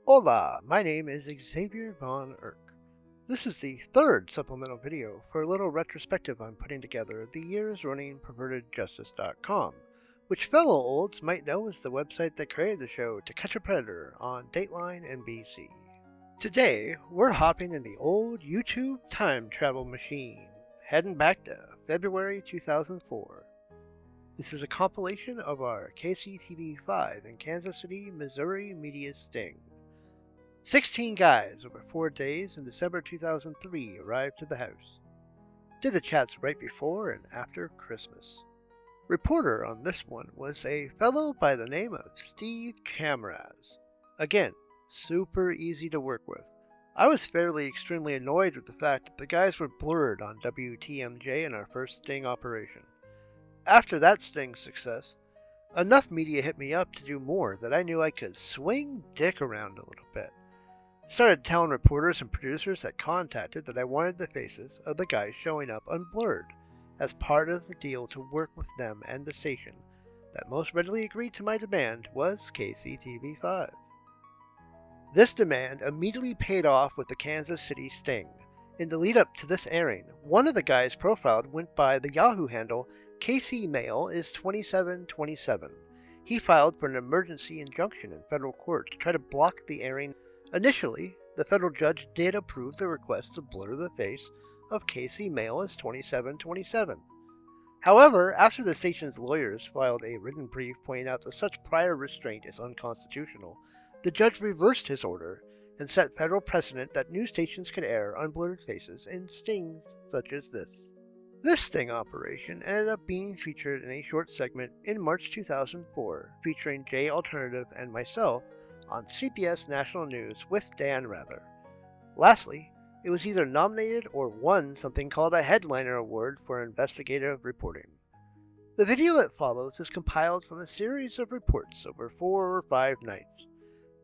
Hola, my name is Xavier Von Erck. This is the third supplemental video for a little retrospective I'm putting together, the years running pervertedjustice.com, which fellow olds might know is the website that created the show To Catch a Predator on Dateline NBC. Today, we're hopping in the old YouTube time travel machine, heading back to February 2004. This is a compilation of our KCTV5 in Kansas City, Missouri media sting. 16 guys over 4 days in December 2003 arrived to the house. Did the chats right before and after Christmas. Reporter on this one was a fellow by the name of Steve Chamraz. Again, super easy to work with. I was fairly extremely annoyed with the fact that the guys were blurred on WTMJ in our first sting operation. After that sting success, enough media hit me up to do more that I knew I could swing dick around a little bit. Started telling reporters and producers that contacted that I wanted the faces of the guys showing up unblurred as part of the deal to work with them, and the station that most readily agreed to my demand was KCTV5. This demand immediately paid off with the Kansas City sting. In the lead up to this airing, one of the guys profiled went by the Yahoo handle KCMail is 2727. He filed for an emergency injunction in federal court to try to block the airing. Initially, the federal judge did approve the request to blur the face of KCMail as 2727. However, after the station's lawyers filed a written brief pointing out that such prior restraint is unconstitutional, the judge reversed his order and set federal precedent that news stations could air unblurred faces in stings such as this. This sting operation ended up being featured in a short segment in March 2004 featuring Jay Alternative and myself on CBS National News with Dan Rather. Lastly, it was either nominated or won something called a Headliner Award for investigative reporting. The video that follows is compiled from a series of reports over 4 or 5 nights.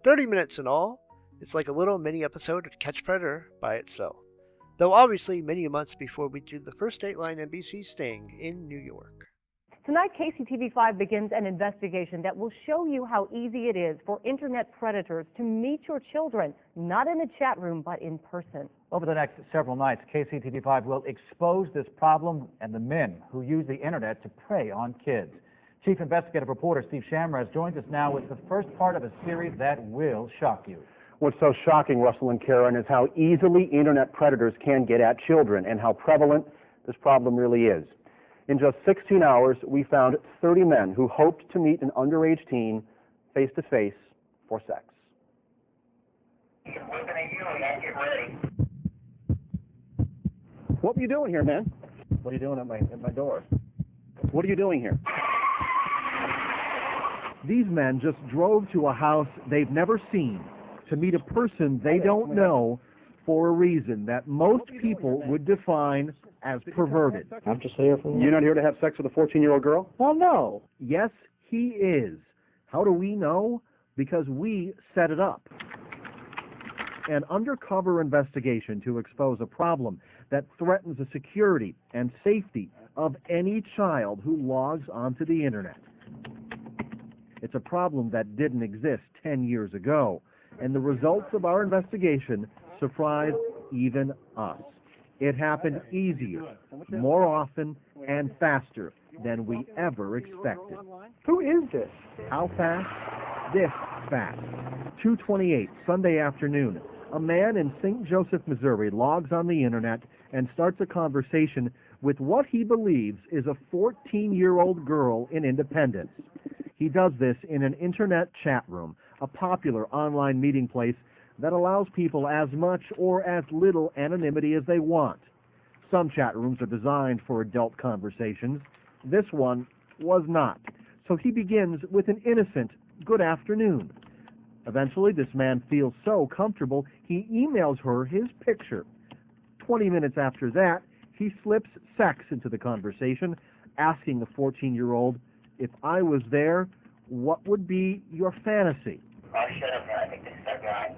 30 minutes in all. It's like a little mini episode of Catch Predator by itself, though obviously many months before we did the first Dateline NBC sting in New York. Tonight, KCTV5 begins an investigation that will show you how easy it is for internet predators to meet your children, not in a chat room, but in person. Over the next several nights, KCTV5 will expose this problem and the men who use the internet to prey on kids. Chief Investigative Reporter Steve Chamraz joins us now with the first part of a series that will shock you. What's so shocking, Russell and Karen, is how easily internet predators can get at children and how prevalent this problem really is. In just 16 hours, we found 30 men who hoped to meet an underage teen face-to-face for sex. What were you doing here, man? What are you doing at my door? What are you doing here? These men just drove to a house they've never seen to meet a person they don't know for a reason that most people would define as perverted. I'm just here for You're not here to have sex with a 14-year-old girl? Well, no. Yes, he is. How do we know? Because we set it up. An undercover investigation to expose a problem that threatens the security and safety of any child who logs onto the internet. It's a problem that didn't exist 10 years ago, and the results of our investigation surprised even us. It happened easier, more often, and faster than we ever expected. Who is this? How fast? This fast. 2:28 Sunday afternoon. A man in St. Joseph, Missouri logs on the internet and starts a conversation with what he believes is a 14-year-old girl in Independence. He does this in an internet chat room, a popular online meeting place that allows people as much or as little anonymity as they want. Some chat rooms are designed for adult conversations. This one was not. So he begins with an innocent good afternoon. Eventually, this man feels so comfortable, he emails her his picture. 20 minutes after that, he slips sex into the conversation, asking the 14-year-old, "If I was there, what would be your fantasy?" Oh, shut up, man. I think this is our guy.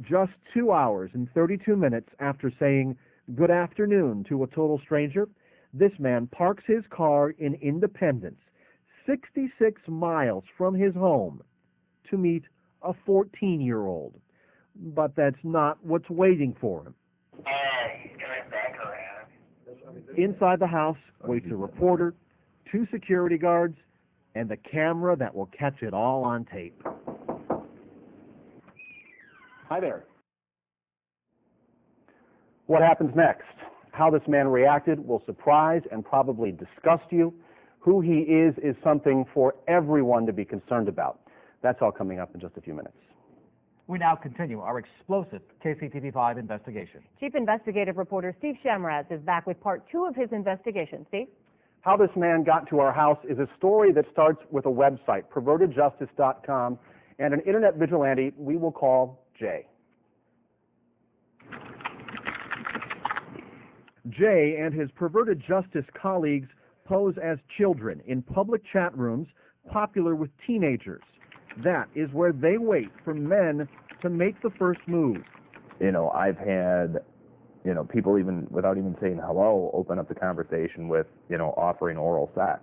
Just 2 hours and 32 minutes after saying good afternoon to a total stranger, this man parks his car in Independence, 66 miles from his home, to meet a 14-year-old. But that's not what's waiting for him. He's coming back around. Inside the house waits a reporter, 2 security guards, and the camera that will catch it all on tape. Hi there. What happens next? How this man reacted will surprise and probably disgust you. Who he is something for everyone to be concerned about. That's all coming up in just a few minutes. We now continue our explosive KCTV5 investigation. Chief Investigative Reporter Steve Shamraz is back with part 2 of his investigation. Steve? How this man got to our house is a story that starts with a website, pervertedjustice.com, and an internet vigilante we will call Jay. Jay and his perverted justice colleagues pose as children in public chat rooms popular with teenagers. That is where they wait for men to make the first move. You know, I've had, people even, without even saying hello, open up the conversation with, offering oral sex.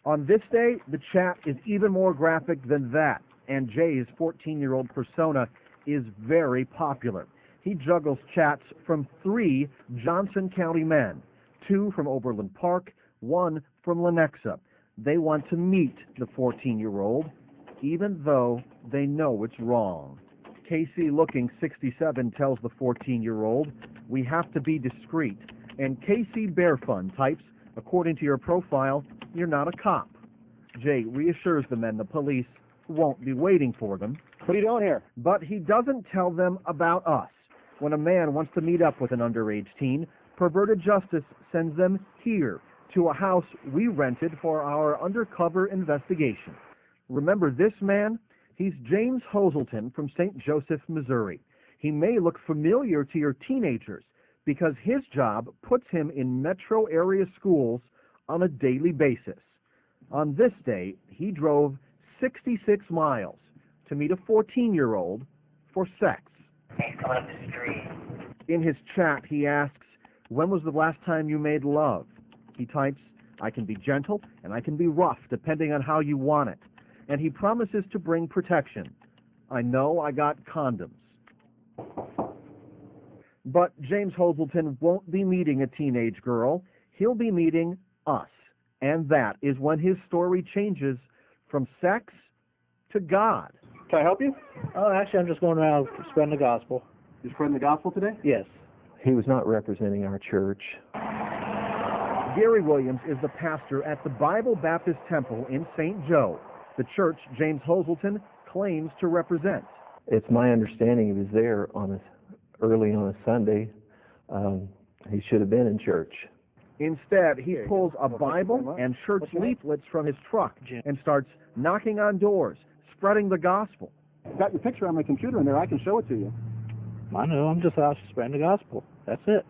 On this day, the chat is even more graphic than that, and Jay's 14-year-old persona is very popular. He juggles chats from 3 Johnson County men, 2 from Overland Park, 1 from Lenexa. They want to meet the 14-year-old, even though they know it's wrong. Casey, looking 67, tells the 14-year-old, "We have to be discreet." And Casey Barefun types, "According to your profile, you're not a cop." Jay reassures the men the police won't be waiting for them. What are you doing here? But he doesn't tell them about us. When a man wants to meet up with an underage teen, Perverted Justice sends them here to a house we rented for our undercover investigation. Remember this man? He's James Hoselton from St. Joseph, Missouri. He may look familiar to your teenagers because his job puts him in metro area schools on a daily basis. On this day, he drove 66 miles to meet a 14-year-old for sex. He's coming up the street. In his chat, he asks, "When was the last time you made love?" He types, "I can be gentle and I can be rough depending on how you want it." And he promises to bring protection. "I know I got condoms." But James Hoselton won't be meeting a teenage girl. He'll be meeting us. And that is when his story changes from sex to God. Can I help you? Oh, actually, I'm just going around spreading the gospel. You spreading the gospel today? Yes. He was not representing our church. Gary Williams is the pastor at the Bible Baptist Temple in St. Joe, the church James Hoselton claims to represent. It's my understanding he was there early on a Sunday. He should have been in church. Instead, he pulls a Bible and church leaflets from his truck and starts knocking on doors, spreading the gospel. I've got your picture on my computer in there. I can show it to you. I know. I'm just out spreading the gospel. That's it.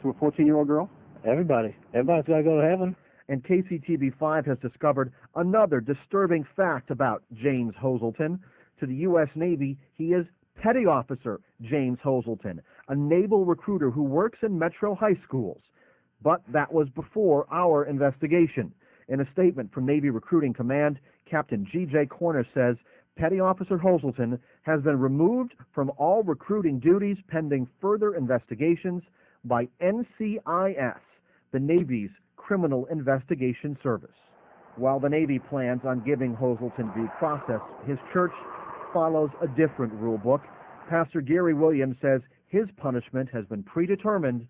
To a 14-year-old girl? Everybody's got to go to heaven. And KCTV5 has discovered another disturbing fact about James Hoselton. To the U.S. Navy, he is Petty Officer James Hoselton, a naval recruiter who works in metro high schools. But that was before our investigation. In a statement from Navy Recruiting Command, Captain G.J. Corner says Petty Officer Hoselton has been removed from all recruiting duties pending further investigations by NCIS, the Navy's Criminal Investigation Service. While the Navy plans on giving Hoselton due process, his church follows a different rule book. Pastor Gary Williams says his punishment has been predetermined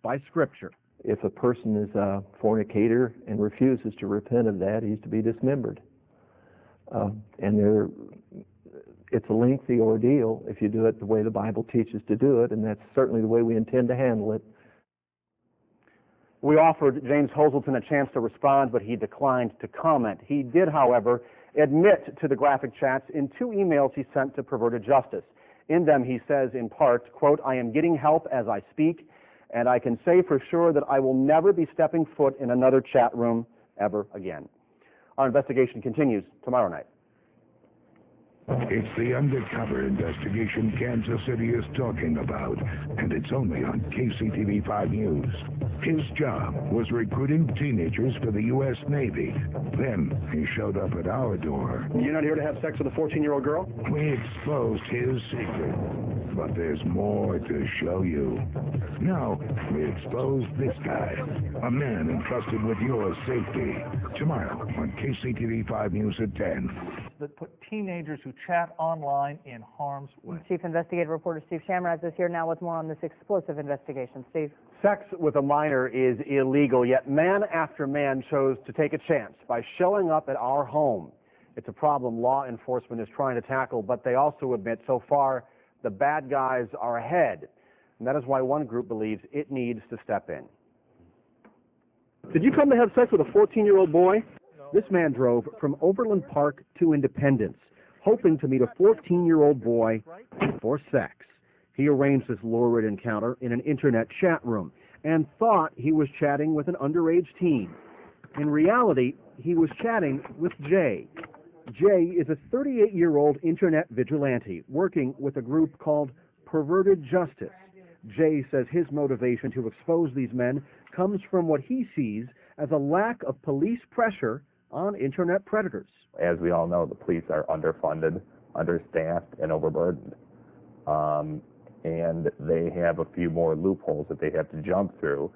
by Scripture. If a person is a fornicator and refuses to repent of that, he's to be dismembered. It's a lengthy ordeal if you do it the way the Bible teaches to do it, and that's certainly the way we intend to handle it. We offered James Hoselton a chance to respond, but he declined to comment. He did, however, admit to the graphic chats in 2 emails he sent to Perverted Justice. In them, he says, in part, quote, "I am getting help as I speak, and I can say for sure that I will never be stepping foot in another chat room ever again." Our investigation continues tomorrow night. It's the undercover investigation Kansas City is talking about, and it's only on KCTV5 News. His job was recruiting teenagers for the U.S. Navy. Then he showed up at our door. You're not here to have sex with a 14-year-old girl? We exposed his secret. But there's more to show you. Now, we expose this guy, a man entrusted with your safety. Tomorrow on KCTV5 News at 10. That put teenagers who chat online in harm's way. Chief Investigative Reporter Steve Shamraz is here now with more on this explosive investigation. Steve. Sex with a minor is illegal, yet man after man chose to take a chance by showing up at our home. It's a problem law enforcement is trying to tackle, but they also admit so far the bad guys are ahead. And that is why one group believes it needs to step in. Did you come to have sex with a 14-year-old boy? This man drove from Overland Park to Independence, hoping to meet a 14-year-old boy for sex. He arranged this lurid encounter in an internet chat room and thought he was chatting with an underage teen. In reality, he was chatting with Jay. Jay is a 38-year-old internet vigilante working with a group called Perverted Justice. Jay says his motivation to expose these men comes from what he sees as a lack of police pressure on internet predators. As we all know, the police are underfunded, understaffed, and overburdened. And they have a few more loopholes that they have to jump through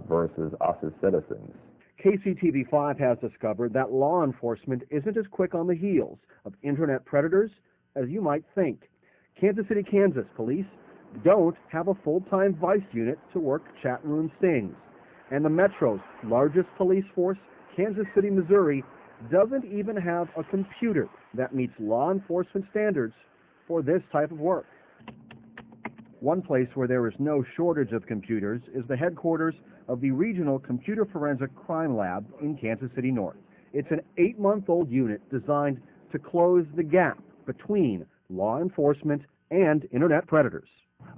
versus us as citizens. KCTV5 has discovered that law enforcement isn't as quick on the heels of internet predators as you might think. Kansas City, Kansas police don't have a full-time vice unit to work chat room stings. And the Metro's largest police force, Kansas City, Missouri, doesn't even have a computer that meets law enforcement standards for this type of work. One place where there is no shortage of computers is the headquarters of the Regional Computer Forensic Crime Lab in Kansas City North. It's an 8-month-old unit designed to close the gap between law enforcement and internet predators.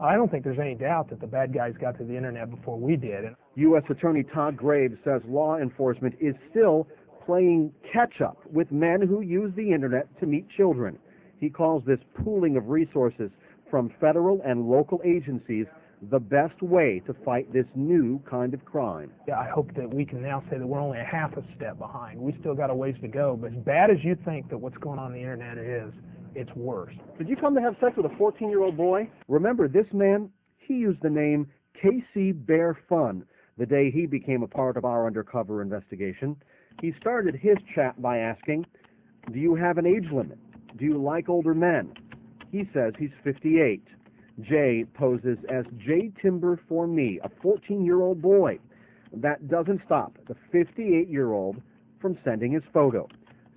I don't think there's any doubt that the bad guys got to the internet before we did. U.S. Attorney Todd Graves says law enforcement is still playing catch-up with men who use the internet to meet children. He calls this pooling of resources from federal and local agencies the best way to fight this new kind of crime. Yeah, I hope that we can now say that we're only a half a step behind. We still got a ways to go, but as bad as you think that what's going on the internet is, it's worse. Did you come to have sex with a 14-year-old boy? Remember, this man, he used the name KC Bear Fun the day he became a part of our undercover investigation. He started his chat by asking, do you have an age limit? Do you like older men? He says he's 58. Jay poses as J Timber for me, a 14-year-old boy. That doesn't stop the 58-year-old from sending his photo.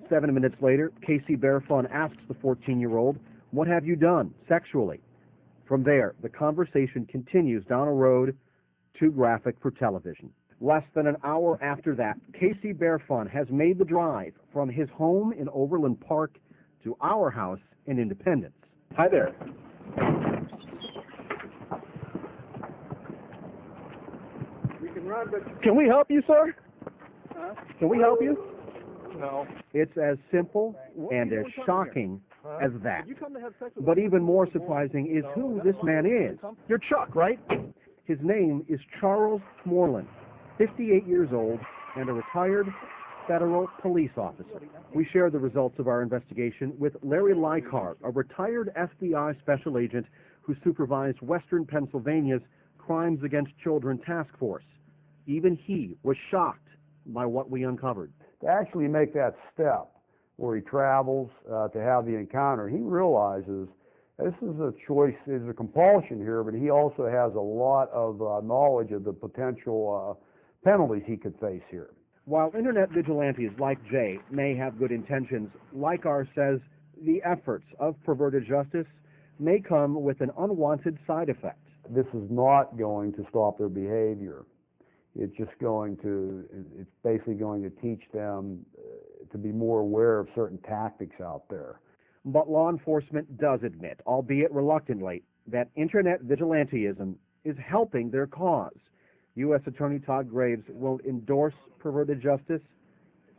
7 minutes later, Casey Bearfun asks the 14-year-old, what have you done sexually? From there, the conversation continues down a road too graphic for television. Less than an hour after that, Casey Bearfun has made the drive from his home in Overland Park to our house in Independence. Hi there. We can run, but can we help you, sir? Huh? Can we help you? No. It's as simple and as shocking as that. But even more surprising is who this man is. You're Chuck, right? His name is Charles Moreland, 58 years old and a retired federal police officer. We share the results of our investigation with Larry Leichhardt, a retired FBI special agent who supervised Western Pennsylvania's Crimes Against Children Task Force. Even he was shocked by what we uncovered. To actually make that step where he travels to have the encounter, he realizes this is a choice, there's a compulsion here, but he also has a lot of knowledge of the potential penalties he could face here. While internet vigilantes like Jay may have good intentions, Leichhardt says the efforts of Perverted Justice may come with an unwanted side effect. This is not going to stop their behavior. It's basically going to teach them to be more aware of certain tactics out there. But law enforcement does admit, albeit reluctantly, that internet vigilantism is helping their cause. U.S. Attorney Todd Graves won't endorse Perverted Justice,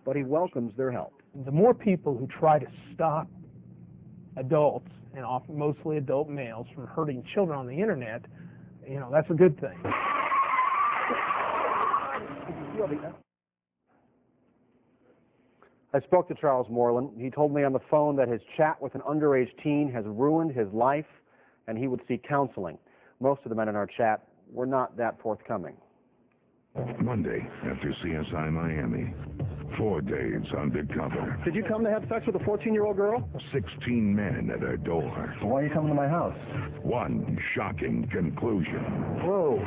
but he welcomes their help. The more people who try to stop adults, and often mostly adult males, from hurting children on the internet, that's a good thing. I spoke to Charles Moreland. He told me on the phone that his chat with an underage teen has ruined his life, and he would seek counseling. Most of the men in our chat were not that forthcoming. Monday, after CSI Miami. 4 days undercover. Did you come to have sex with a 14-year-old girl? 16 men at her door. Why are you coming to my house? One shocking conclusion. Whoa.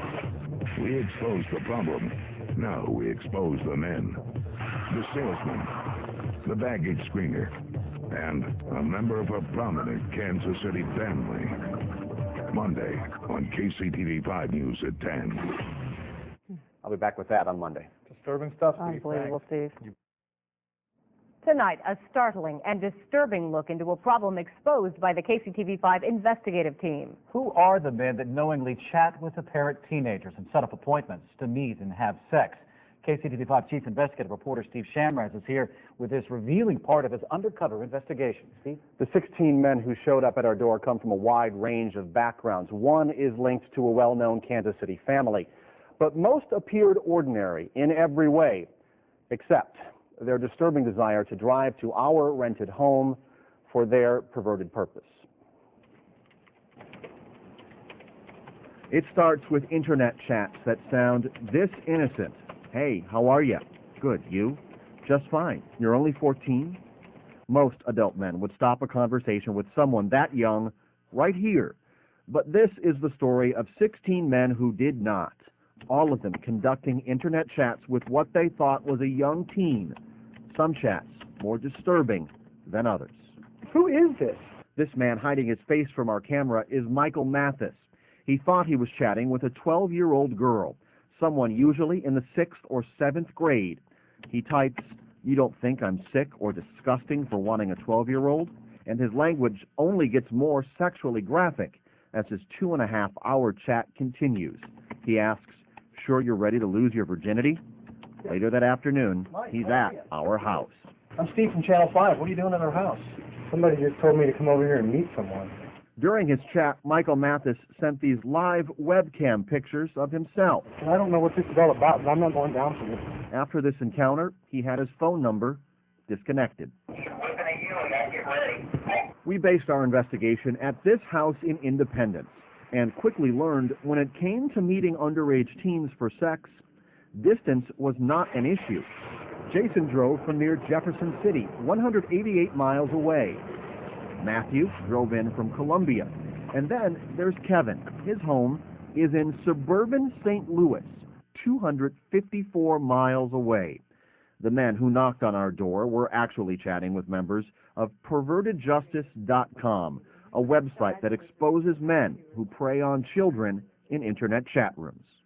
We exposed the problem. Now we expose the men. The salesman, the baggage screener, and a member of a prominent Kansas City family. Monday on KCTV5 News at 10. I'll be back with that on Monday. Disturbing stuff. Unbelievable, Steve. Tonight, a startling and disturbing look into a problem exposed by the KCTV5 investigative team. Who are the men that knowingly chat with apparent teenagers and set up appointments to meet and have sex? KCTV5 Chief Investigative Reporter Steve Shamraz is here with this revealing part of his undercover investigation. Steve? The 16 men who showed up at our door come from a wide range of backgrounds. One is linked to a well-known Kansas City family. But most appeared ordinary in every way, except their disturbing desire to drive to our rented home for their perverted purpose. It starts with internet chats that sound this innocent. Hey, how are you? Good, you? Just fine. You're only 14? Most adult men would stop a conversation with someone that young right here. But this is the story of 16 men who did not. All of them conducting internet chats with what they thought was a young teen. Some chats more disturbing than others. Who is this? This man hiding his face from our camera is Michael Mathis. He thought he was chatting with a 12-year-old girl, someone usually in the 6th or 7th grade. He types, "You don't think I'm sick or disgusting for wanting a 12-year-old?" And his language only gets more sexually graphic as his 2.5-hour chat continues. He asks, "Sure you're ready to lose your virginity?" Later that afternoon, he's at our house. I'm Steve from Channel 5. What are you doing at our house? Somebody just told me to come over here and meet someone. During his chat, Michael Mathis sent these live webcam pictures of himself. I don't know what this is all about, but I'm not going down for this. After this encounter, he had his phone number disconnected. We based our investigation at this house in Independence and quickly learned when it came to meeting underage teens for sex, distance was not an issue. Jason drove from near Jefferson City, 188 miles away. Matthew drove in from Columbia. And then there's Kevin. His home is in suburban St. Louis, 254 miles away. The men who knocked on our door were actually chatting with members of pervertedjustice.com, a website that exposes men who prey on children in internet chat rooms.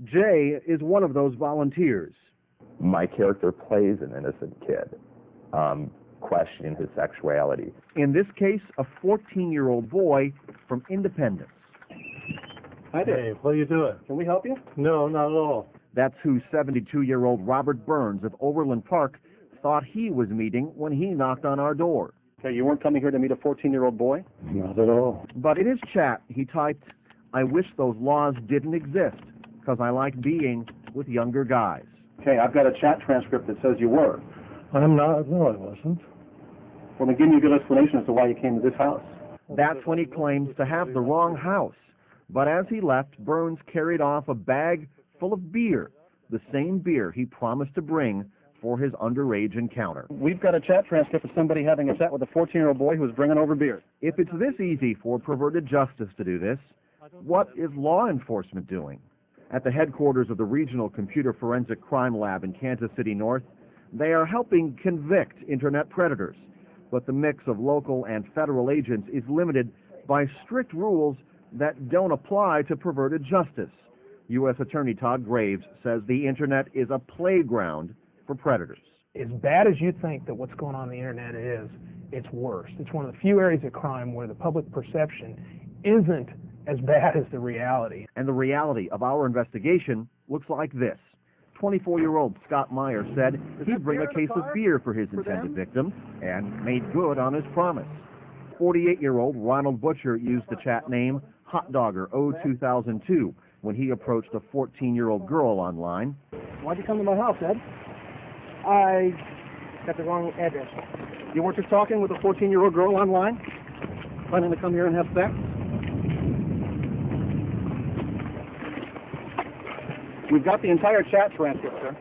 Jay is one of those volunteers. My character plays an innocent kid, questioning his sexuality. In this case, a 14-year-old boy from Independence. Hi, Dave. What are you doing? Can we help you? No, not at all. That's who 72-year-old Robert Burns of Overland Park thought he was meeting when he knocked on our door. Okay, you weren't coming here to meet a 14-year-old boy? Not at all. But in his chat, he typed, "I wish those laws didn't exist, because I like being with younger guys." Okay, I've got a chat transcript that says you were. I'm not. No, I wasn't. Well, then give me a good explanation as to why you came to this house. That's when he claims to have the wrong house. But as he left, Burns carried off a bag full of beer, the same beer he promised to bring for his underage encounter. We've got a chat transcript of somebody having a chat with a 14-year-old boy who was bringing over beer. If it's this easy for perverted justice to do this, what is law enforcement doing? At the headquarters of the Regional Computer Forensic Crime Lab in Kansas City North, they are helping convict internet predators. But the mix of local and federal agents is limited by strict rules that don't apply to perverted justice. U.S. Attorney Todd Graves says the internet is a playground for predators. As bad as you think that what's going on the internet is, it's worse. It's one of the few areas of crime where the public perception isn't as bad as the reality. And the reality of our investigation looks like this. 24-year-old Scott Meyer said he'd bring a case of beer for his intended victim and made good on his promise. 48-year-old Ronald Butcher used the chat name HotDogger 2002 when he approached a 14-year-old girl online. Why'd you come to my house, Ed? I got the wrong address. You weren't just talking with a 14-year-old girl online? Planning to come here and have sex? We've got the entire chat transcript, sir.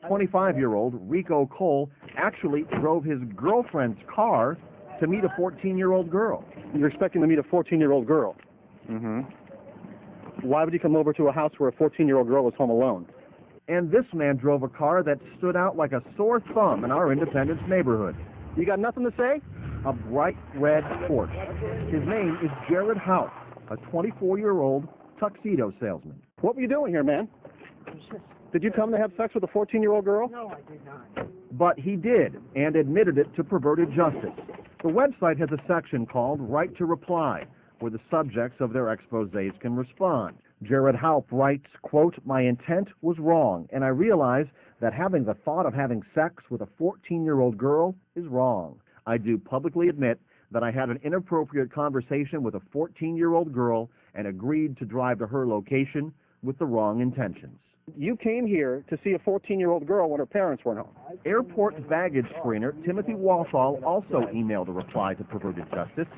25-year-old Rico Cole actually drove his girlfriend's car to meet a 14-year-old girl. You're expecting to meet a 14-year-old girl? Mm-hmm. Why would you come over to a house where a 14-year-old girl is home alone? And this man drove a car that stood out like a sore thumb in our Independence neighborhood. You got nothing to say? A bright red Porsche. His name is Jared House, a 24-year-old tuxedo salesman. What were you doing here, man? Did you come to have sex with a 14-year-old girl? No, I did not. But he did, and admitted it to Perverted Justice. The website has a section called Right to Reply, where the subjects of their exposés can respond. Jared Haupt writes, quote, "My intent was wrong, and I realize that having the thought of having sex with a 14-year-old girl is wrong. I do publicly admit that I had an inappropriate conversation with a 14-year-old girl and agreed to drive to her location with the wrong intentions." You came here to see a 14-year-old girl when her parents weren't home. Airport baggage screener Timothy Walthall also emailed a reply to Perverted Justice.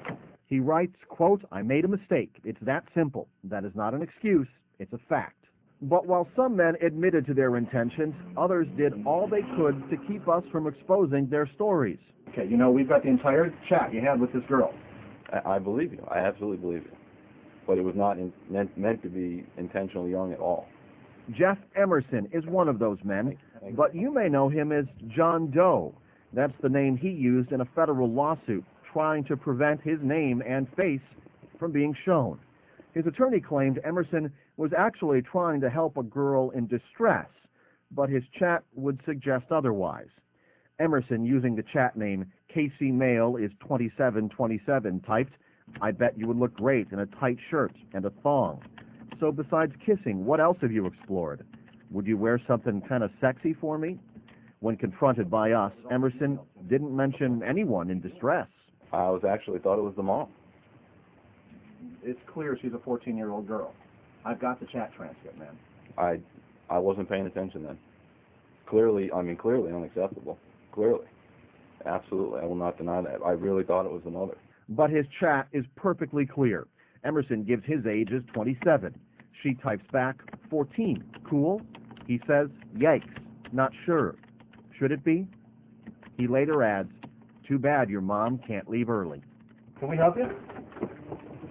He writes, quote, "I made a mistake. It's that simple. That is not an excuse. It's a fact." But while some men admitted to their intentions, others did all they could to keep us from exposing their stories. Okay, you know, we've got the entire chat you had with this girl. I believe you. I absolutely believe you. But it was not meant to be intentionally young at all. Jeff Emerson is one of those men, but you may know him as John Doe. That's the name he used in a federal lawsuit trying to prevent his name and face from being shown. His attorney claimed Emerson was actually trying to help a girl in distress, but his chat would suggest otherwise. Emerson, using the chat name Casey Mail is 2727, typed, "I bet you would look great in a tight shirt and a thong. So besides kissing, what else have you explored? Would you wear something kind of sexy for me?" When confronted by us, Emerson didn't mention anyone in distress. I thought it was the mom. It's clear she's a 14-year-old girl. I've got the chat transcript, man. I wasn't paying attention then. Clearly unacceptable. Clearly. Absolutely. I will not deny that. I really thought it was the mother. But his chat is perfectly clear. Emerson gives his age as 27. She types back, 14. Cool? He says, yikes, not sure. Should it be? He later adds, too bad your mom can't leave early. Can we help you?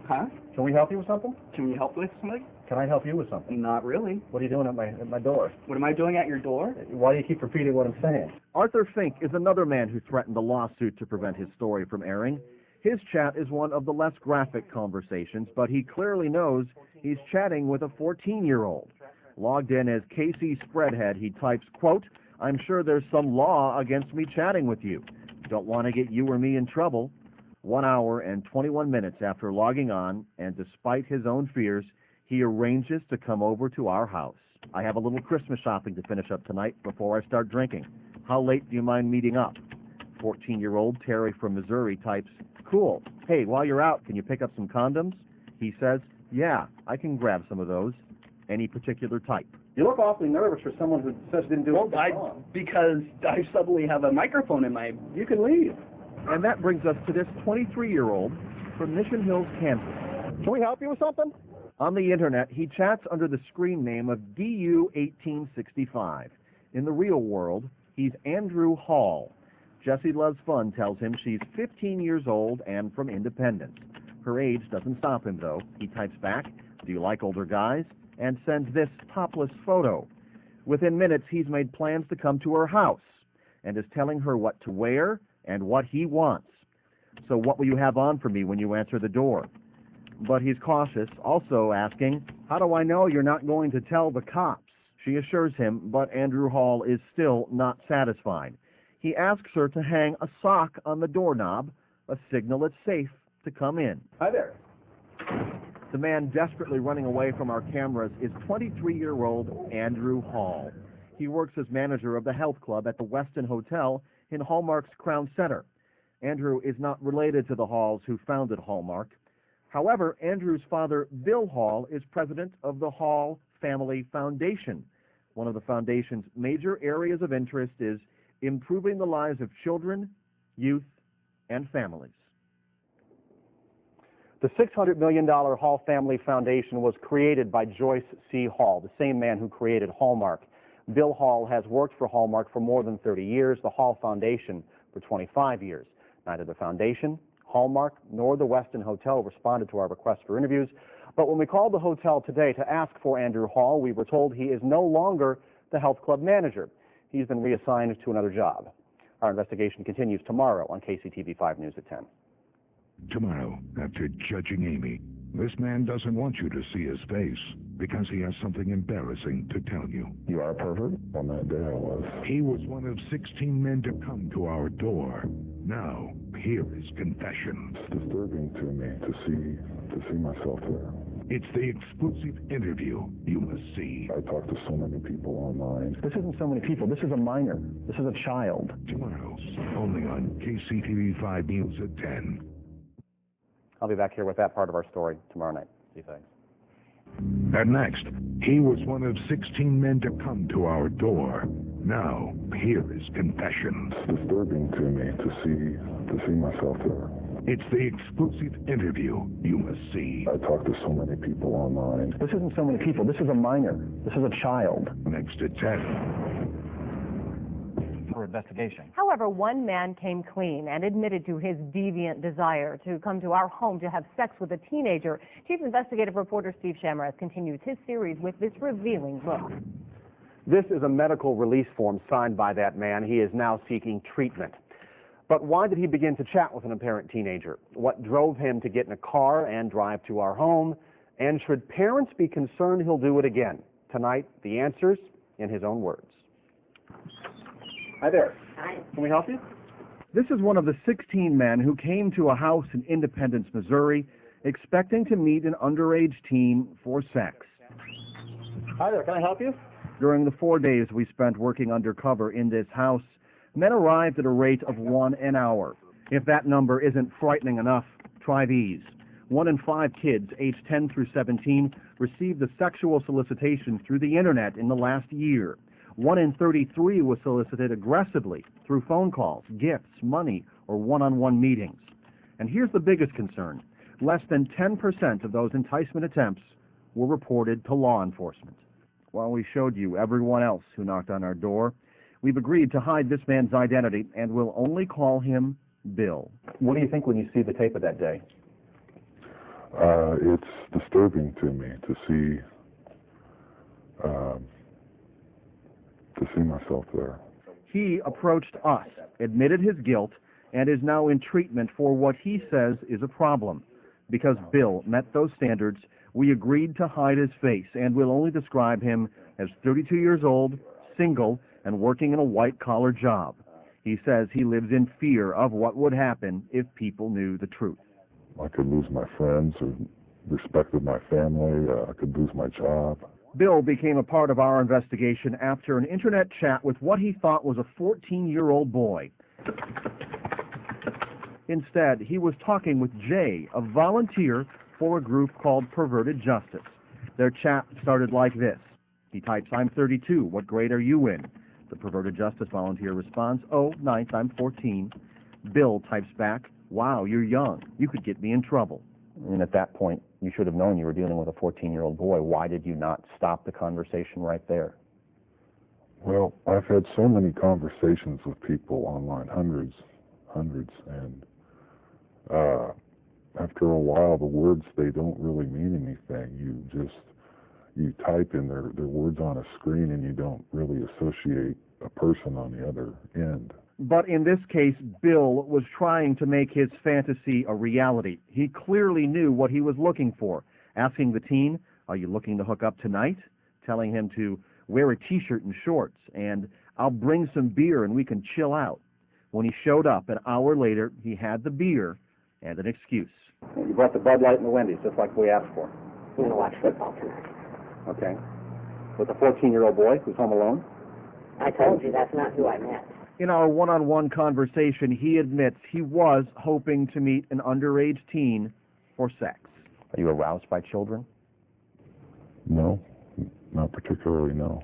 Huh? Can we help you with something? Can you help with something? Can I help you with something? Not really. What are you doing at my door? What am I doing at your door? Why do you keep repeating what I'm saying? Arthur Fink is another man who threatened a lawsuit to prevent his story from airing. His chat is one of the less graphic conversations, but he clearly knows he's chatting with a 14-year-old. Logged in as Casey Spreadhead, he types, quote, "I'm sure there's some law against me chatting with you. Don't want to get you or me in trouble." 1 hour and 21 minutes after logging on, and despite his own fears, he arranges to come over to our house. "I have a little Christmas shopping to finish up tonight before I start drinking. How late do you mind meeting up?" 14-year-old Terry from Missouri types, "Cool. Hey, while you're out, can you pick up some condoms?" He says, "Yeah, I can grab some of those." Any particular type? You look awfully nervous for someone who says didn't do it. Because I suddenly have a microphone in my... You can leave. And that brings us to this 23-year-old from Mission Hills, Kansas. Can we help you with something? On the internet, he chats under the screen name of DU1865. In the real world, he's Andrew Hall. Jessie Loves Fun tells him she's 15 years old and from Independence. Her age doesn't stop him, though. He types back, "Do you like older guys?" and sends this topless photo. Within minutes, he's made plans to come to her house and is telling her what to wear and what he wants. "So what will you have on for me when you answer the door?" But he's cautious, also asking, "How do I know you're not going to tell the cops?" She assures him, but Andrew Hall is still not satisfied. He asks her to hang a sock on the doorknob, a signal it's safe to come in. Hi there. The man desperately running away from our cameras is 23-year-old Andrew Hall. He works as manager of the health club at the Westin Hotel in Hallmark's Crown Center. Andrew is not related to the Halls who founded Hallmark. However, Andrew's father, Bill Hall, is president of the Hall Family Foundation. One of the foundation's major areas of interest is improving the lives of children, youth, and families. The $600 million Hall Family Foundation was created by Joyce C. Hall, the same man who created Hallmark. Bill Hall has worked for Hallmark for more than 30 years, the Hall Foundation for 25 years. Neither the foundation, Hallmark, nor the Westin Hotel responded to our request for interviews. But when we called the hotel today to ask for Andrew Hall, we were told he is no longer the health club manager. He's been reassigned to another job. Our investigation continues tomorrow on KCTV5 News at 10. Tomorrow, after judging Amy, this man doesn't want you to see his face because he has something embarrassing to tell you. You are a pervert? On that day I was. He was one of 16 men to come to our door. Now, here is confession. It's disturbing to me to see myself there. It's the exclusive interview you must see. I talked to so many people online. This isn't so many people. This is a minor. This is a child. Tomorrow, only on KCTV5 News at 10. I'll be back here with that part of our story tomorrow night. See you, thanks. And next, he was one of 16 men to come to our door. Now, here is confession. It's disturbing to me to see myself there. It's the exclusive interview you must see. I talked to so many people online. This isn't so many people. This is a minor. This is a child. Next at 10. For investigation. However, one man came clean and admitted to his deviant desire to come to our home to have sex with a teenager. Chief investigative reporter Steve Shamraz continues his series with this revealing look. This is a medical release form signed by that man. He is now seeking treatment. But why did he begin to chat with an apparent teenager? What drove him to get in a car and drive to our home? And should parents be concerned he'll do it again? Tonight, the answers in his own words. Hi there. Hi. Can we help you? This is one of the 16 men who came to a house in Independence, Missouri, expecting to meet an underage teen for sex. Hi there. Can I help you? During the 4 days we spent working undercover in this house, men arrived at a rate of 1 an hour. If that number isn't frightening enough, try these. 1 in 5 kids aged 10 through 17 received a sexual solicitation through the internet in the last year. 1 in 33 was solicited aggressively through phone calls, gifts, money, or one-on-one meetings. And here's the biggest concern. Less than 10% of those enticement attempts were reported to law enforcement. While we showed you everyone else who knocked on our door, we've agreed to hide this man's identity and will only call him Bill. What do you think when you see the tape of that day? It's disturbing to me to see myself there. He approached us, admitted his guilt, and is now in treatment for what he says is a problem. Because Bill met those standards, we agreed to hide his face and will only describe him as 32 years old, single, and working in a white-collar job. He says he lives in fear of what would happen if people knew the truth. I could lose my friends or respect of my family. I could lose my job. Bill became a part of our investigation after an internet chat with what he thought was a 14-year-old boy. Instead, he was talking with Jay, a volunteer for a group called Perverted Justice. Their chat started like this. He types, "I'm 32. What grade are you in?" The Perverted Justice volunteer responds, "Oh, ninth, I'm 14. Bill types back, "Wow, you're young. You could get me in trouble." And at that point, you should have known you were dealing with a 14-year-old boy. Why did you not stop the conversation right there? Well, I've had so many conversations with people online, hundreds, and after a while, the words, they don't really mean anything. You type in their words on a screen and you don't really associate a person on the other end. But in this case, Bill was trying to make his fantasy a reality. He clearly knew what he was looking for, asking the teen, "Are you looking to hook up tonight?" Telling him to wear a t-shirt and shorts, and "I'll bring some beer and we can chill out." When he showed up an hour later, he had the beer and an excuse. You brought the Bud Light and the Wendy's, just like we asked for. I'm going to watch football tonight. Okay. With a 14-year-old boy who's home alone? I told you that's not who I met. In our one-on-one conversation, he admits he was hoping to meet an underage teen for sex. Are you aroused by children? No, not particularly, no.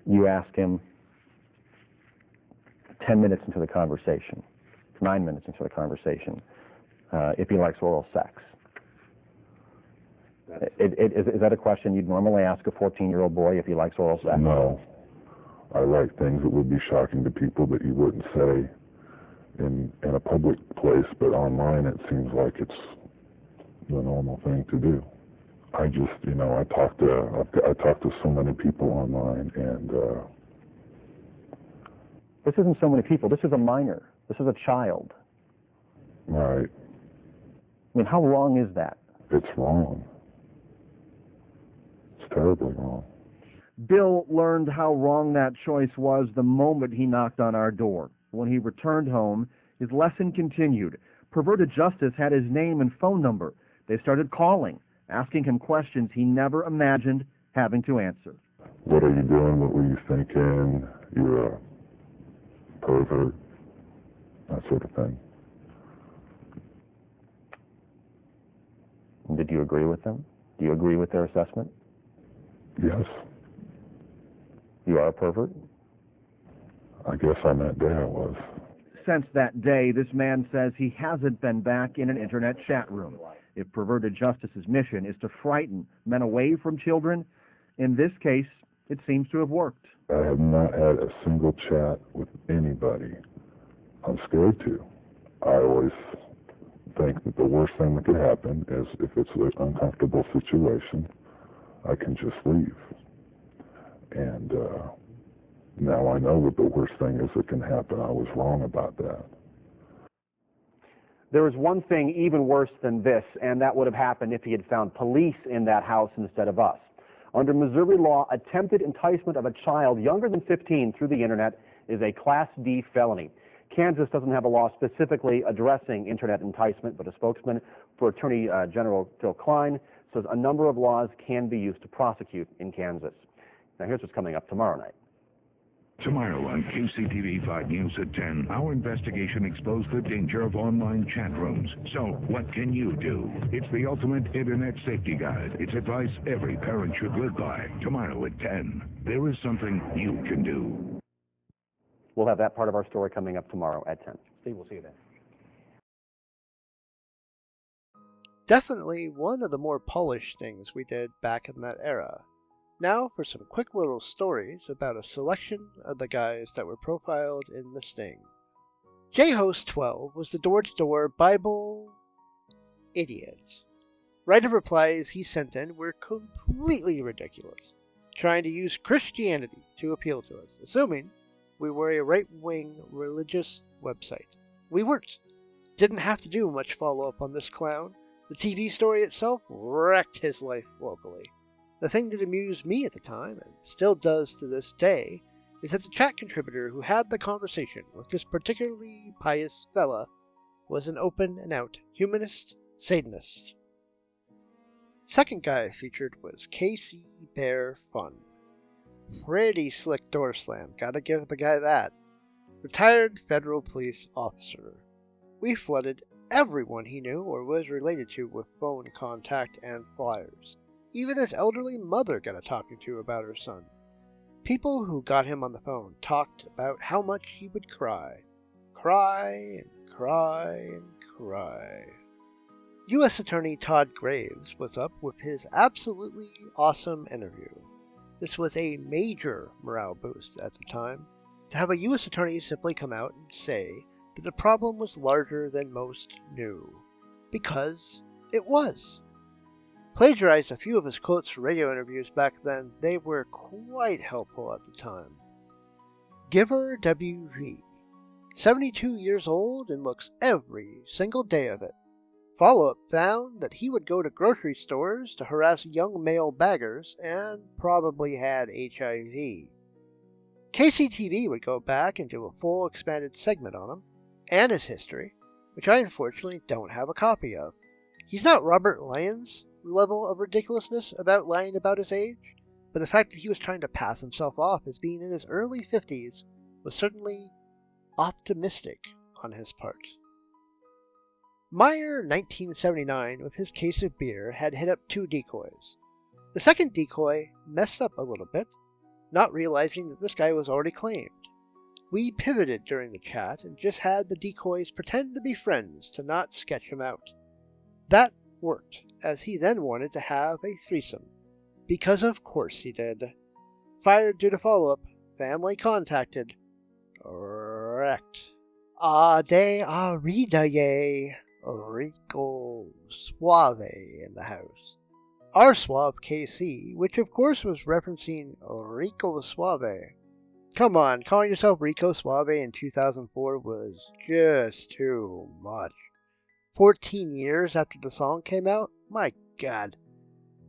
You ask him 10 minutes into the conversation, 9 minutes into the conversation, if he likes oral sex. Is that a question you'd normally ask a 14-year-old boy if he likes oral sex? No. I like things that would be shocking to people that you wouldn't say in a public place, but online it seems like it's the normal thing to do. I just, I talk to so many people online, and this isn't so many people. This is a minor. This is a child. Right. I mean, how wrong is that? It's wrong. It's terribly wrong. Bill learned how wrong that choice was the moment he knocked on our door. When he returned home, his lesson continued. Perverted Justice had his name and phone number. They started calling, asking him questions he never imagined having to answer. What are you doing? What were you thinking? You're a pervert. That sort of thing. Did you agree with them? Do you agree with their assessment? Yes. You are a pervert? I guess on that day I was. Since that day, this man says he hasn't been back in an internet chat room. If Perverted Justice's mission is to frighten men away from children, in this case, it seems to have worked. I have not had a single chat with anybody. I'm scared to. I always think that the worst thing that could happen is if it's an uncomfortable situation, I can just leave. And now I know that the worst thing is that can happen. I was wrong about that. There is one thing even worse than this, and that would have happened if he had found police in that house instead of us. Under Missouri law, attempted enticement of a child younger than 15 through the internet is a Class D felony. Kansas doesn't have a law specifically addressing internet enticement, but a spokesman for Attorney General Phil Klein says a number of laws can be used to prosecute in Kansas. Now here's what's coming up tomorrow night. Tomorrow on KCTV5 News at 10, our investigation exposed the danger of online chat rooms. So, what can you do? It's the ultimate internet safety guide. It's advice every parent should live by. Tomorrow at 10, there is something you can do. We'll have that part of our story coming up tomorrow at 10. Steve, we'll see you then. Definitely one of the more polished things we did back in that era. Now for some quick little stories about a selection of the guys that were profiled in the sting. JHost12 was the door-to-door Bible idiot. Random replies he sent in were completely ridiculous, trying to use Christianity to appeal to us, assuming we were a right-wing religious website. We weren't. Didn't have to do much follow-up on this clown. The TV story itself wrecked his life locally. The thing that amused me at the time, and still does to this day, is that the chat contributor who had the conversation with this particularly pious fella was an open-and-out humanist Satanist. Second guy featured was KC Pretty slick door slam, gotta give the guy that. Retired federal police officer. We flooded everyone he knew or was related to with phone contact and flyers. Even his elderly mother got a talking to about her son. People who got him on the phone talked about how much he would cry. Cry and cry and cry. U.S. Attorney Todd Graves was up with his absolutely awesome interview. This was a major morale boost at the time, to have a U.S. Attorney simply come out and say that the problem was larger than most knew. Because it was. Plagiarized a few of his quotes for radio interviews back then. They were quite helpful at the time. Giver WV. 72 years old and looks every single day of it. Follow-up found that he would go to grocery stores to harass young male baggers and probably had HIV. KCTV would go back and do a full expanded segment on him and his history, which I unfortunately don't have a copy of. He's not Robert Lyons' level of ridiculousness about lying about his age, but the fact that he was trying to pass himself off as being in his early 50s was certainly optimistic on his part. Meyer, 1979, with his case of beer, had hit up 2 decoys. The second decoy messed up a little bit, not realizing that this guy was already claimed. We pivoted during the chat and just had the decoys pretend to be friends to not sketch him out. That worked, as he then wanted to have a threesome. Because of course he did. Fired due to follow-up. Family contacted. Wrecked. De aridaye. Rico Suave in the house. Our Suave KC, which of course was referencing Rico Suave. Come on, calling yourself Rico Suave in 2004 was just too much. 14 years after the song came out? My God.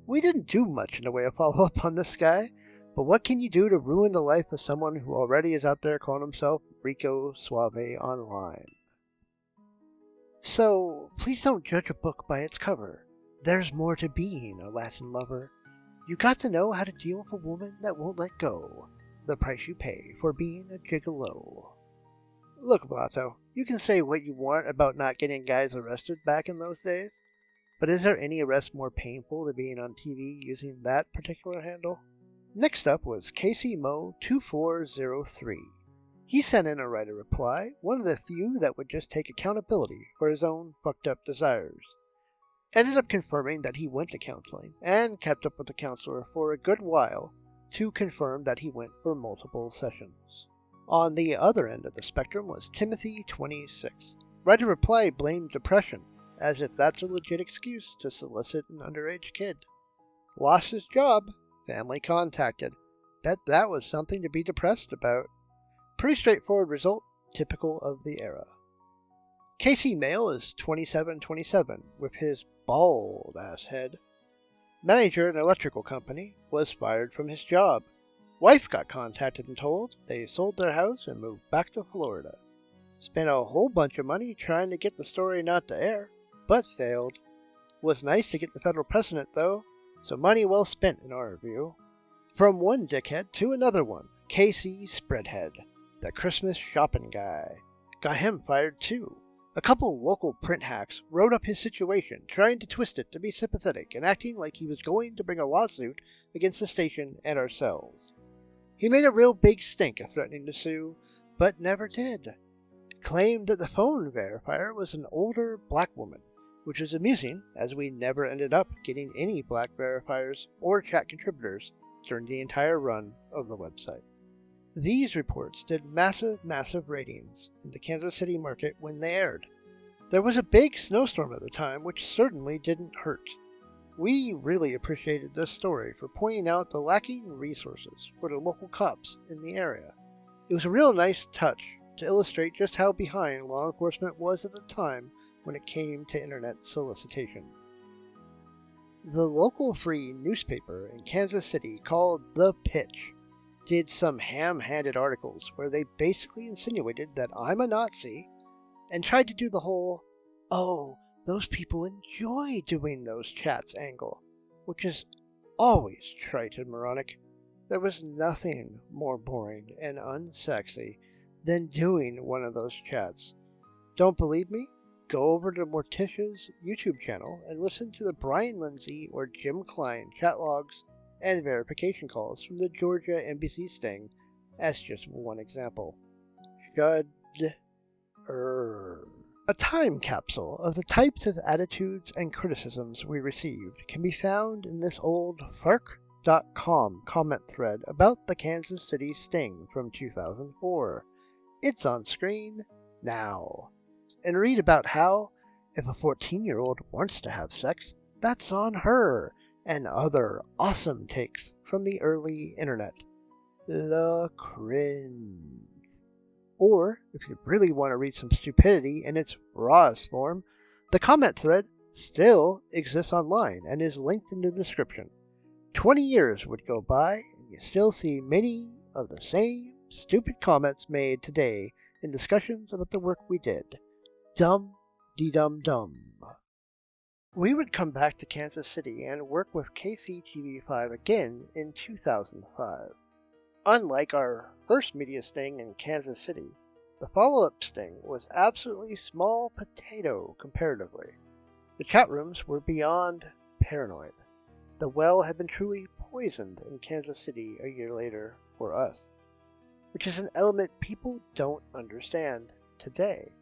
We didn't do much in the way of follow-up on this guy, but what can you do to ruin the life of someone who already is out there calling himself Rico Suave online? So, please don't judge a book by its cover. There's more to being a Latin lover. You got to know how to deal with a woman that won't let go. The price you pay for being a gigolo. Look, Blato, you can say what you want about not getting guys arrested back in those days, but is there any arrest more painful than being on TV using that particular handle? Next up was CaseyMo2403. He sent in a writer reply, one of the few that would just take accountability for his own fucked up desires. Ended up confirming that he went to counseling, and kept up with the counselor for a good while to confirm that he went for multiple sessions. On the other end of the spectrum was Timothy26. Writer reply blamed depression, as if that's a legit excuse to solicit an underage kid. Lost his job, family contacted. Bet that was something to be depressed about. Pretty straightforward result, typical of the era. Casey Mail is 2727, with his bald-ass head. Manager at an electrical company, was fired from his job. Wife got contacted and told they sold their house and moved back to Florida. Spent a whole bunch of money trying to get the story not to air, but failed. Was nice to get the federal precedent though, so money well spent in our view. From one dickhead to another one, Casey Spreadhead, the Christmas shopping guy. Got him fired too. A couple local print hacks wrote up his situation, trying to twist it to be sympathetic and acting like he was going to bring a lawsuit against the station and ourselves. He made a real big stink of threatening to sue, but never did. Claimed that the phone verifier was an older black woman, which was amusing as we never ended up getting any black verifiers or chat contributors during the entire run of the website. These reports did massive ratings in the Kansas City market when they aired. There was a big snowstorm at the time, which certainly didn't hurt. We really appreciated this story for pointing out the lacking resources for the local cops in the area. It was a real nice touch to illustrate just how behind law enforcement was at the time when it came to internet solicitation. The local free newspaper in Kansas City called The Pitch did some ham-handed articles where they basically insinuated that I'm a Nazi and tried to do the whole, oh, those people enjoy doing those chats angle, which is always trite and moronic. There was nothing more boring and unsexy than doing one of those chats. Don't believe me? Go over to Morticia's YouTube channel and listen to the Brian Lindsay or Jim Klein chat logs and verification calls from the Georgia NBC sting as just one example. A time capsule of the types of attitudes and criticisms we received can be found in this old fark.com comment thread about the Kansas City sting from 2004. It's on screen now. And read about how, if a 14-year-old wants to have sex, that's on her, and other awesome takes from the early internet. The cringe. Or, if you really want to read some stupidity in its rawest form, the comment thread still exists online and is linked in the description. 20 years would go by, and you still see many of the same stupid comments made today in discussions about the work we did. Dum-de-dum-dum. We would come back to Kansas City and work with KCTV5 again in 2005. Unlike our first media sting in Kansas City, The follow-up sting was absolutely small potato comparatively. The chat rooms were beyond paranoid. The well had been truly poisoned in Kansas City a year later for us, which is an element people don't understand today.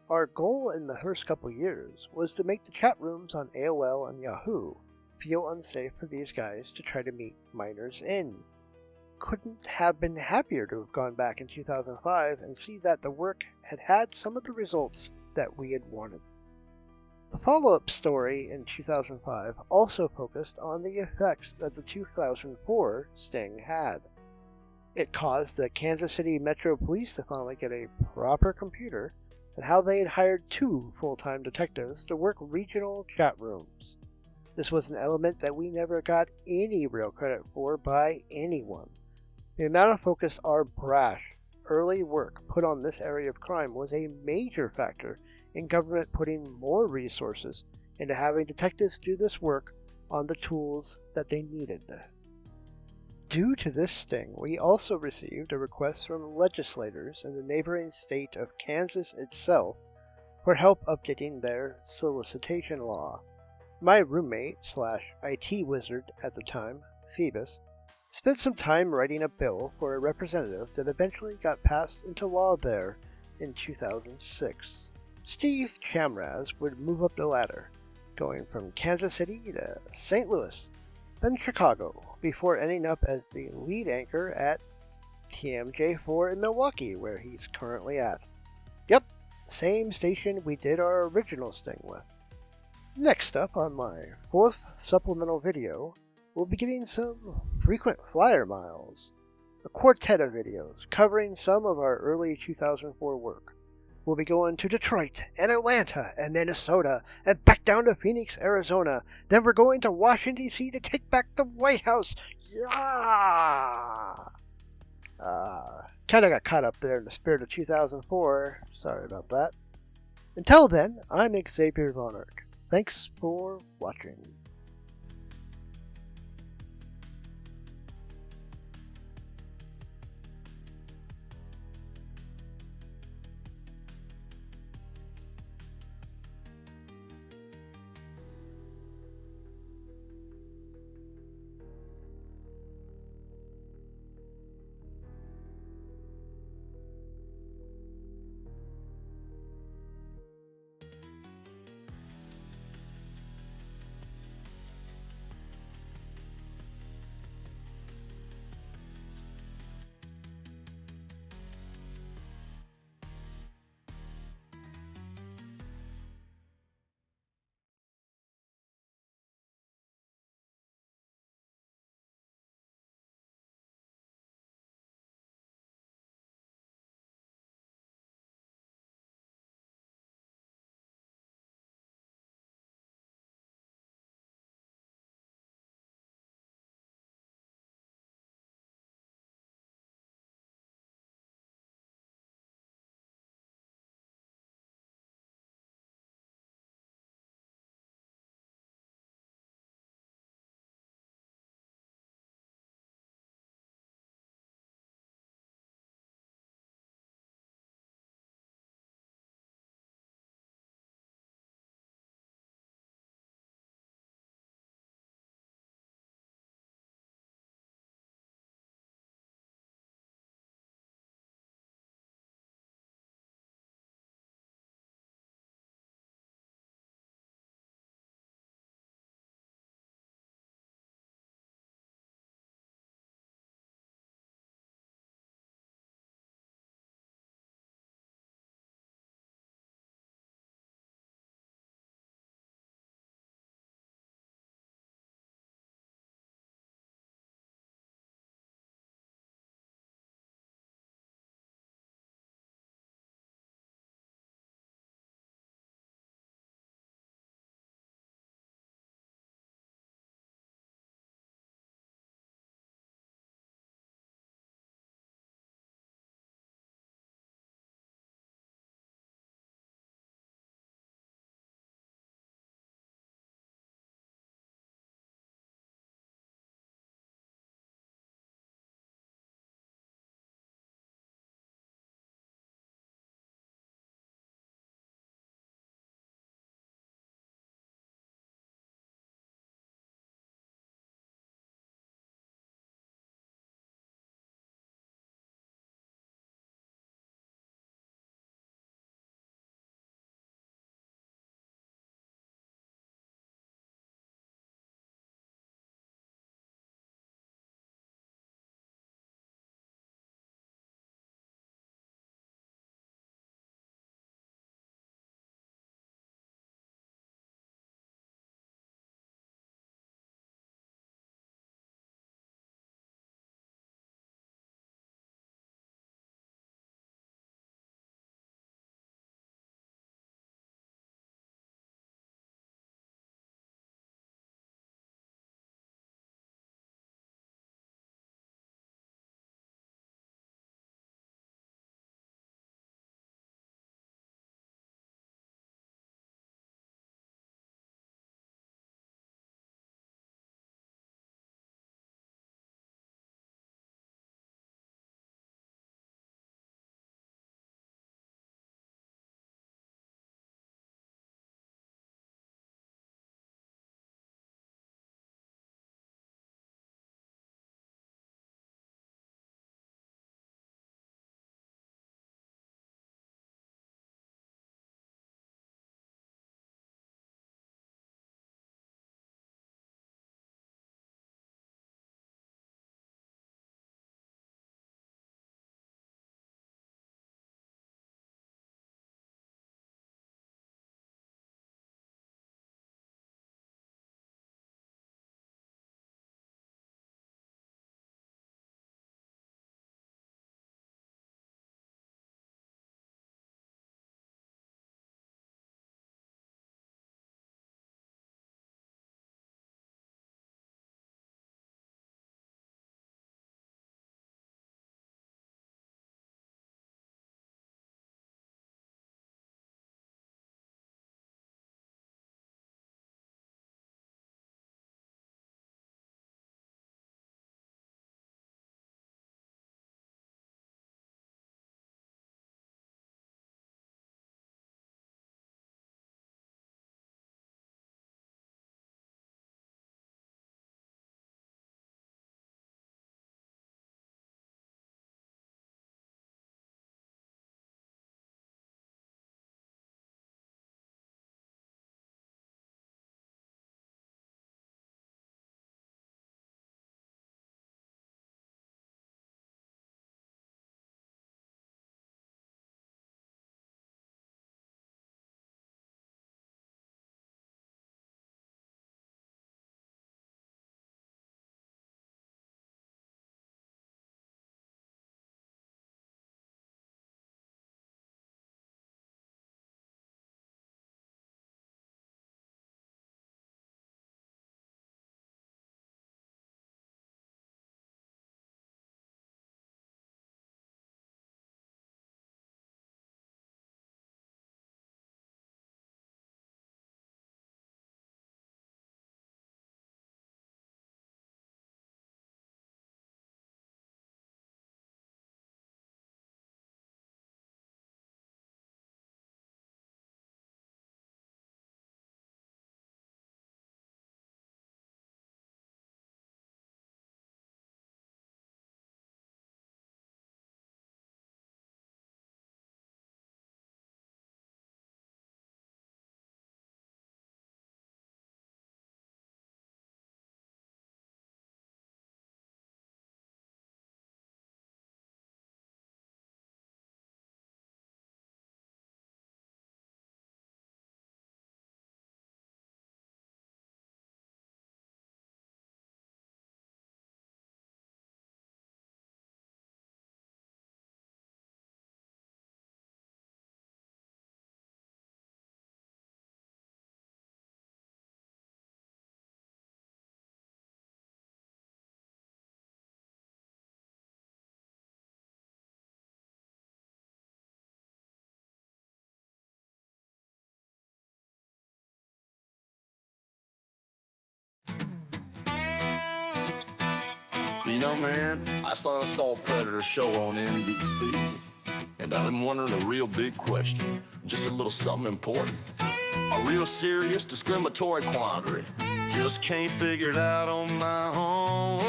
Our goal in the first couple years was to make the chat rooms on AOL and Yahoo feel unsafe for these guys to try to meet minors in. Couldn't have been happier to have gone back in 2005 and see that the work had had some of the results that we had wanted. The follow-up story in 2005 also focused on the effects that the 2004 sting had. It caused the Kansas City Metro Police to finally get a proper computer, and how they had hired 2 full-time detectives to work regional chat rooms. This was an element that we never got any real credit for by anyone. The amount of focus our brash, early work put on this area of crime was a major factor in government putting more resources into having detectives do this work on the tools that they needed. Due to this sting, we also received a request from legislators in the neighboring state of Kansas itself for help updating their solicitation law. My roommate/IT wizard at the time, Phoebus, spent some time writing a bill for a representative that eventually got passed into law there in 2006. Steve Chamraz would move up the ladder, going from Kansas City to St. Louis, then Chicago, before ending up as the lead anchor at TMJ4 in Milwaukee, where he's currently at. Yep, same station we did our original sting with. Next up on my 4th supplemental video, we'll be getting some frequent flyer miles, a quartet of videos covering some of our early 2004 work. We'll be going to Detroit and Atlanta and Minnesota and back down to Phoenix, Arizona. Then we're going to Washington, D.C. to take back the White House. Yeah! Kind of got caught up there in the spirit of 2004. Sorry about that. Until then, I'm Xavier Von Erck. Thanks for watching. You know, man, I saw an assault predator show on NBC, and I've been wondering a real big question, just a little something important, a real serious discriminatory quandary. Just can't figure it out on my own.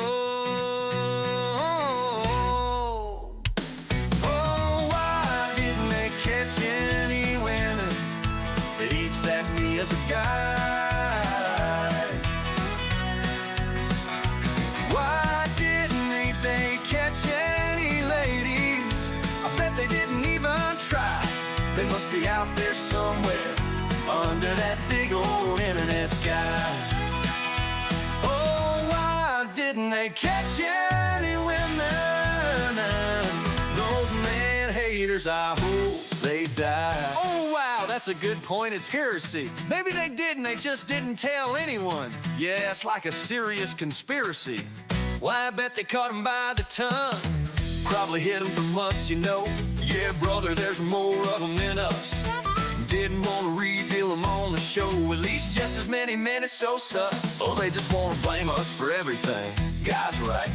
Oh, why didn't they catch any women that eats at me as a guy? Why didn't they catch any ladies? I bet they didn't even try. They must be out there somewhere under that big old internet sky. Oh, why didn't they catch any women? Those man haters, I hope they die. Oh, wow, that's a good point. It's heresy. Maybe they did and they just didn't tell anyone. Yeah, it's like a serious conspiracy. Why, I bet they caught him by the tongue. Probably hid him from us, you know. Yeah, brother, there's more of them than us. Didn't want to reveal them on the show. At least just as many men as so sus. Oh, they just want to blame us for everything. God's right.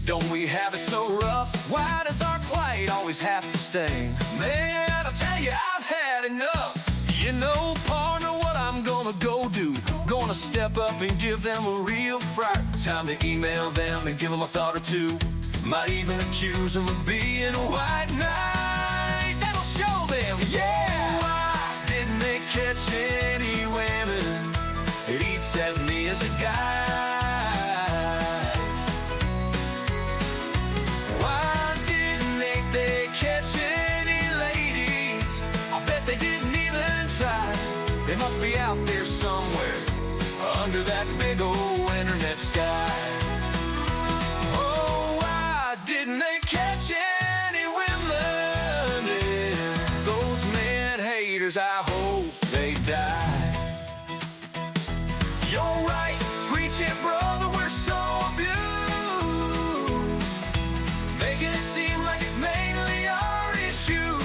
Don't we have it so rough? Why does our plight always have to sting? Man, I'll tell you, I've had enough. You know, partner, what I'm gonna go do? Gonna step up and give them a real fright. Time to email them and give them a thought or two. Might even accuse them of being a white knight. That'll show them, yeah. Catch any women that eats at me as a guy. Why didn't they catch any ladies? I bet they didn't even try. They must be out there somewhere under that big old internet sky. Oh, why didn't they catch any women? Yeah, those men haters, I hope they die. You're right, preach it, brother, we're so abused, making it seem like it's mainly our issue.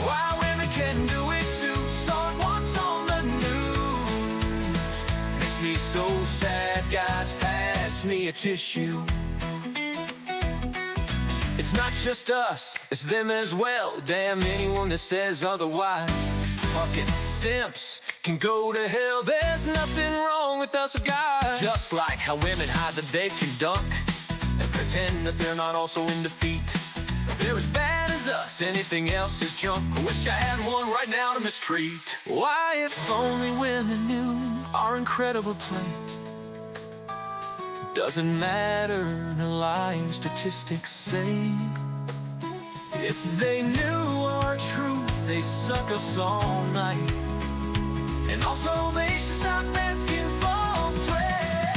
Why women can do it too, saw it once on the news. Makes me so sad, guys, pass me a tissue. It's not just us, it's them as well. Damn anyone that says otherwise. Fucking simps can go to hell. There's nothing wrong with us guys. Just like how women hide that they can dunk and pretend that they're not also in defeat. They're as bad as us, anything else is junk. I wish I had one right now to mistreat. Why, if only women knew our incredible plight. Doesn't matter, the lying statistics say. If they knew our truth, they'd suck us all night. And also they should stop asking for play.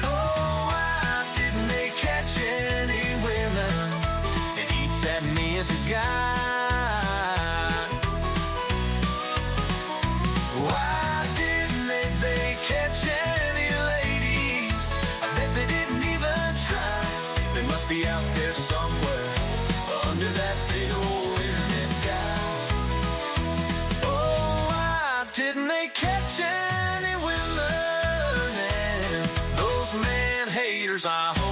Oh, why didn't they catch any women that eats at me as a guy? Why didn't they catch any ladies? I bet they didn't even try. They must be out there somewhere under that big old internet sky. Oh, why didn't they catch any women? Those man haters, I hope